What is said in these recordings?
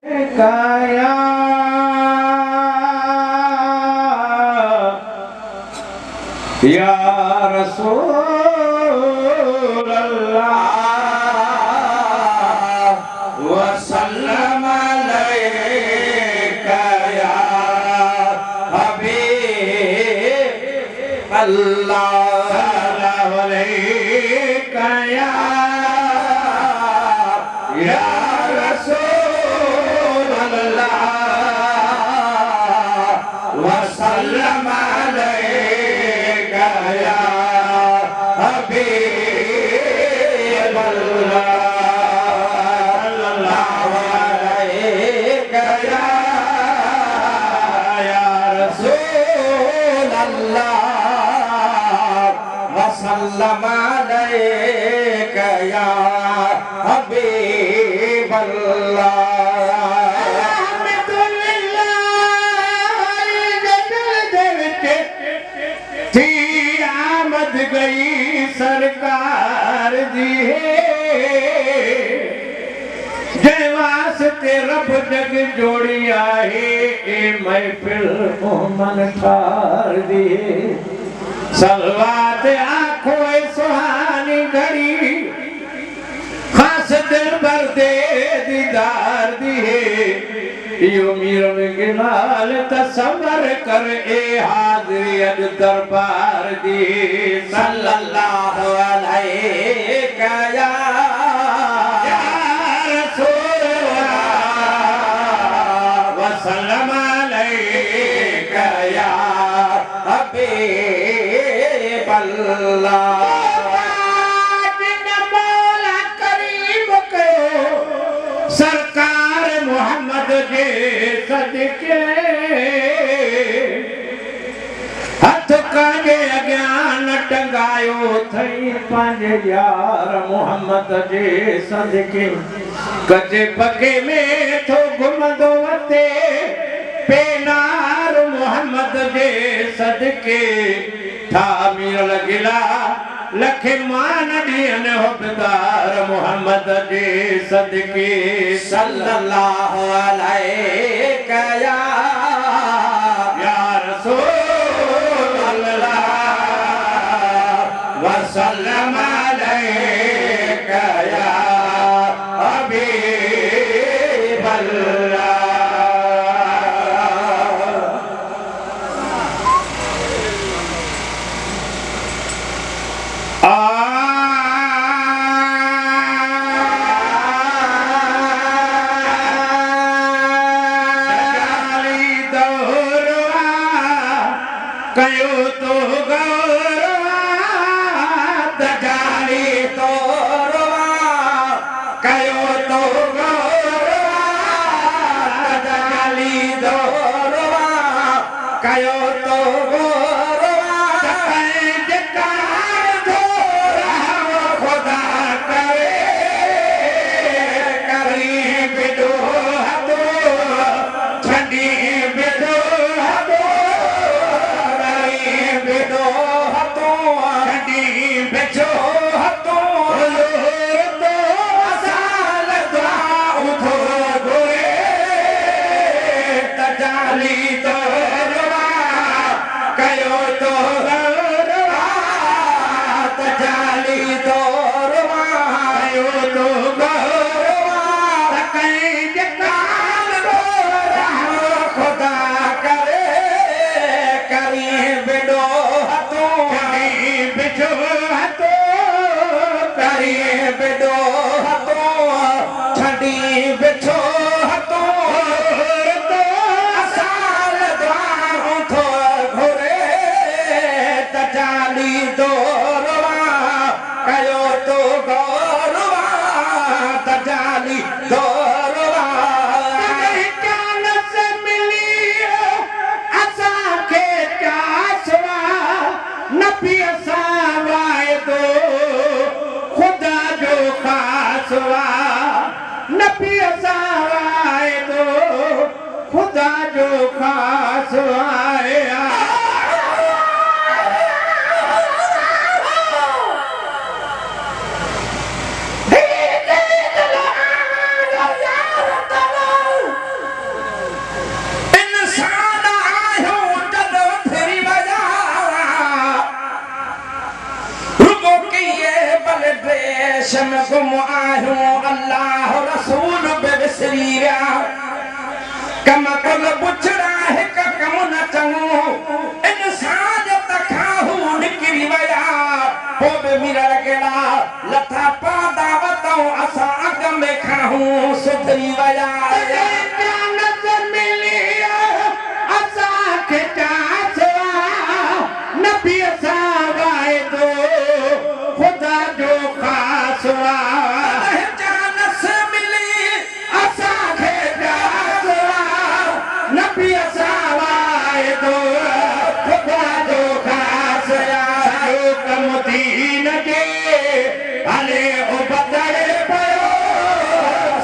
काया या रसूल अल्लाह वसल्लम अलैका या हबीब अल्लाह अलैका या रसूल अल्लाह वसल्लम अलैका या हबीब अल्लाह सल्लल्लाहु अलैका या रसूल अल्लाह वसल्लम अलैका या हबीब अल्लाह गई सरकार दी जय वास्ते रब जग जोड़िया है ए महफिल मोहम्मद ठार दी सलवात आँखों सुहानी घड़ी खास दिल भर दे दीदार दी यो मीरन गिनाल तसव्वुर कर ए हाज़री अज दरबार दी सल्लल्लाहु अलैका या रसूल अल्लाह वसल्लम अलैका या हबीब अल्लाह मोहम्मद के सदके हथ काजे अज्ञान टंगायो थई पंहिंजे यार मोहम्मद जे सदके कजे पगे में थो घुमंदो वते पेनार मोहम्मद जे सदके था मीरल गिला लखे मान दियन हुबदार मोहम्मद जे सदके सल्लल्लाहु अलैका या रसूल अल्लाह वसल्लम अलैका या हबीब अल्लाह कयो तो गौरवा दजाली तो रवा कयो तो गौरवा दजाली तो रवा कयो तो गौरवा जकार थोड़ा खुदा करे करी बिदो हदो छड़ी बिदो हदो बेदो हतो छड़ी बेचो हतो तो असाल दुआ उठो गोरे तजाली तो रवा कयो तो रवा तजाली तो रवा कयो तो गौरवा कई जकाल खुदा करे करी बेडो बेडो हतो छड़ी बिछो हतो तो असाल द्वार थो घुरे तजाली दोरवा कयो तो गौरवा तजाली दोरवा जान से मिली असा के चासवा नबी असा वायदो खुदा जो खासवा नबी असाए तो खुदा जो खासवा तैश में गुम आहियूं अल्लाह रसूल बि विसरी विया कम कुल पुछड़ा हिक कम न चङो इंसान तखां हू निकिरी विया पोइ बि मिरर गेला लथा पादा वतऊं असां अॻ में खाऊं सुधरी विया जानत मिली असांखे नबी सां वाइदो ख़ुदा जो ख़ासि जानस मिली असांखे नबी सां वाइदो ख़ुदा जो ख़ासि कम दीन जे हले उबतड़े पियो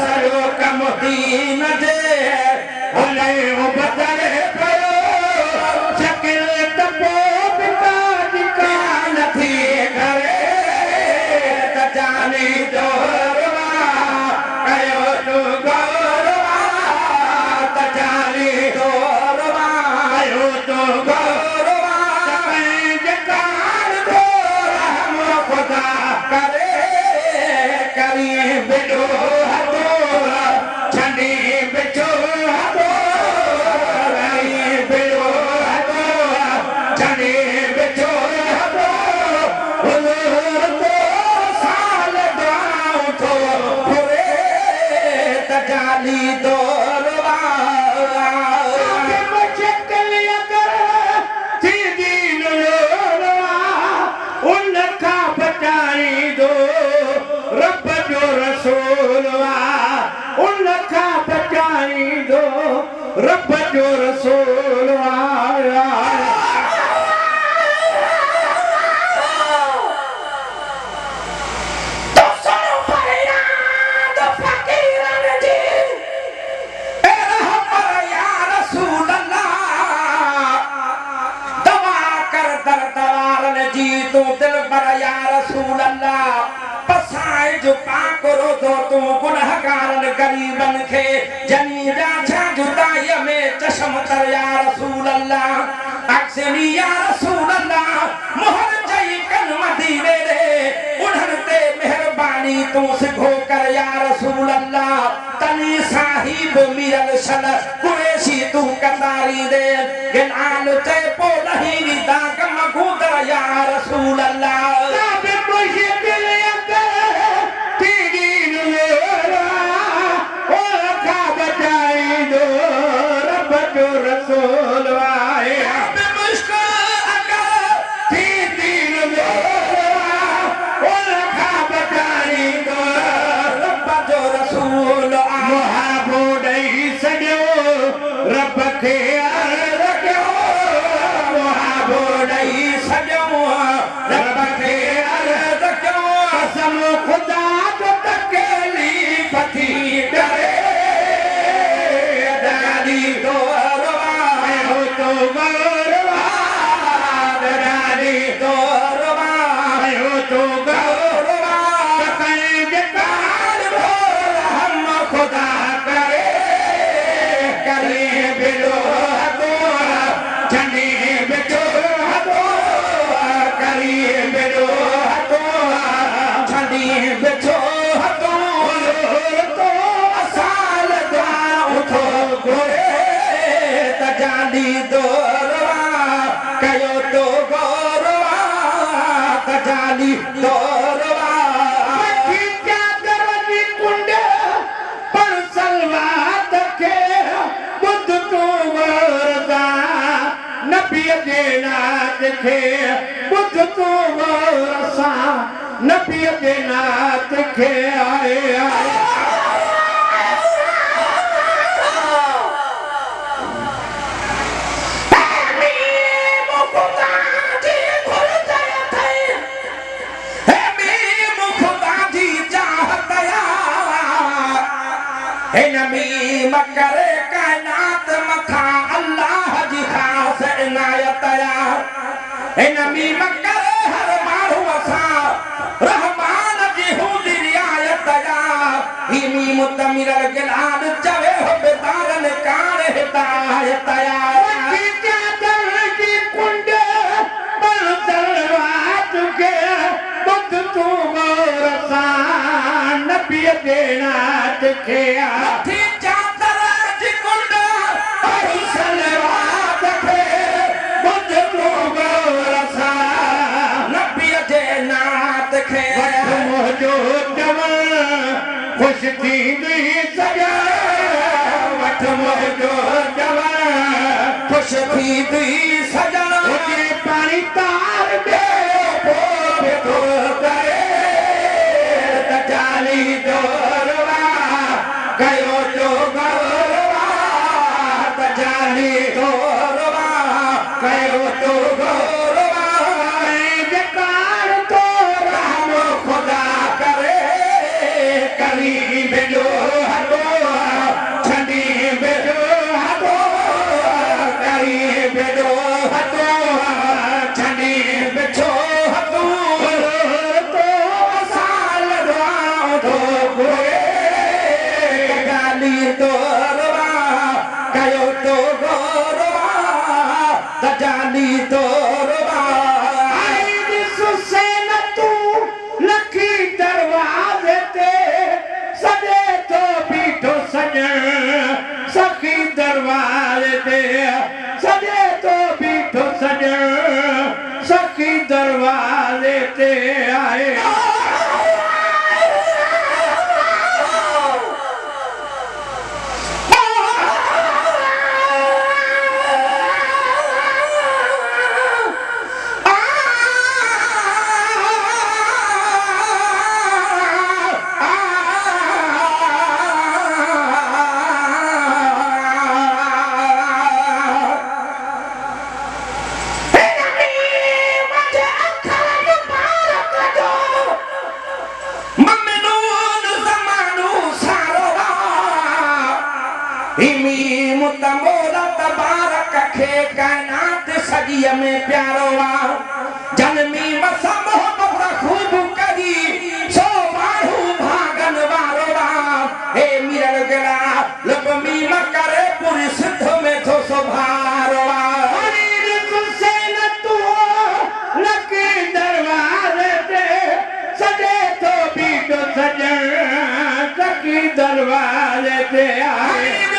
सॼो कम दीन जे हले उबतड़े पियो शकिल त पोइ बि काजी कान थी करे त जानी जोरवा कयो तूं गौरवा त जानी जोरवा कयो तूं गौरवा पंहिंजे कान थो रहम ख़ुदा करे करी बिॾो हथो छंडी बिछो हथो करी बिॾो हथो छंडी बिछो हथो हुज़ूर तो साल दुआऊं थो घुरे त जाली दोरवा मुश्किल अगर थी दीन लोरवा उन खां बचाईंदो रब जो रसूल उन खां बचाईंदो रब जो रसूल तू दिल पर या रसूल अल्लाह पसाए जो पाक रोज़ो तू गुनहगारन गरीबन खे जनी राजा जुदाई में चश्म तर या रसूल अल्लाह अक्सनी या रसूल अल्लाह मोहर जई कन मदीने रे उन्हन ते मेहरबानी तू सिखो कर या रसूल अल्लाह तनी साहिब मिरल शन कुरैशी तू कतारी दे गिनाल ते पो लही दाग मगूदर या रसूल अल्लाह साबे मुश्किल अगर तीन लोरा ओ खा बचाई दो रब जो रसूल आए साबे मुश्किल अगर तीन लोरा ओ खा बचाई दो रब जो रसूल मुहाबो ॾेई सॼो रब खे अर्ज़ कयो मुहाबो ॾेई सॼो रब खे अर्ज़ कयो कसम ख़ुदा जो तकलीफ़ थी करे डाली दोरवा हो तो गौरवा डाली दोरवा हो तो गौरवा पंहिंजे कान थो रहम ख़ुदा करे करे बिॾो हथो छंडी बिछो हथो करी बिॾो हथो छंडी बिछो हथो तो साल दुआऊं थो घुरे त जानी दोरवा कयो तो गौरवा त जानी दोरवा चादर जी कुंड पर सलवात खे बुध तू वरदा नबी जे नात खे बुध तू वरसा नबी जे नात खे आए आए मकर कायनात मथा अल्लाह जी खास इनायत नबी मकर हर माण्हू असां रहमान जी हूंदी रियायत ही मीम तमिरल गिलाद चवे हो बेदारन कान हिदायत चादर जी कुंड पर तलवार के बुध तू रसा जे नाथ खे थी चादर जी कुंड आई सलवात खे बुध तूं गौर सां नबी जे नाथ खे वठ मुंहिंजो चवण ख़ुश थींदी सॼा वठ मुंहिंजो चवण खुश थींदी सजा हुजे पाणी तार ॾे पोइ थो करे त चाली दौरवा कयो जो गौरवा त चाली तोरवा कयो तो गौरवा जकार तो राम खुदा करे करी भेजो हटो छंडी भेजो हटो करी भेजो हटो छंडी बिछो हथू तो साल राम तो कोए गाली तोरवा कयो तो गौरवा तजाली तोरवा सुसेन तू लखी दरवाजे ते सजे तो बीठो सजण सखी दरवाजे ते सजे तो बीठो सजण सखी दरवाजे ते आए कायनात सजीअ में प्यारो आ जनमी मसा मोहब्बत खूब करी सो माण्हू भागन वारो आ हे मिरण गला लपमी म करे पूरी सिद्ध में थो सुभारो आ दरवाजे ते आए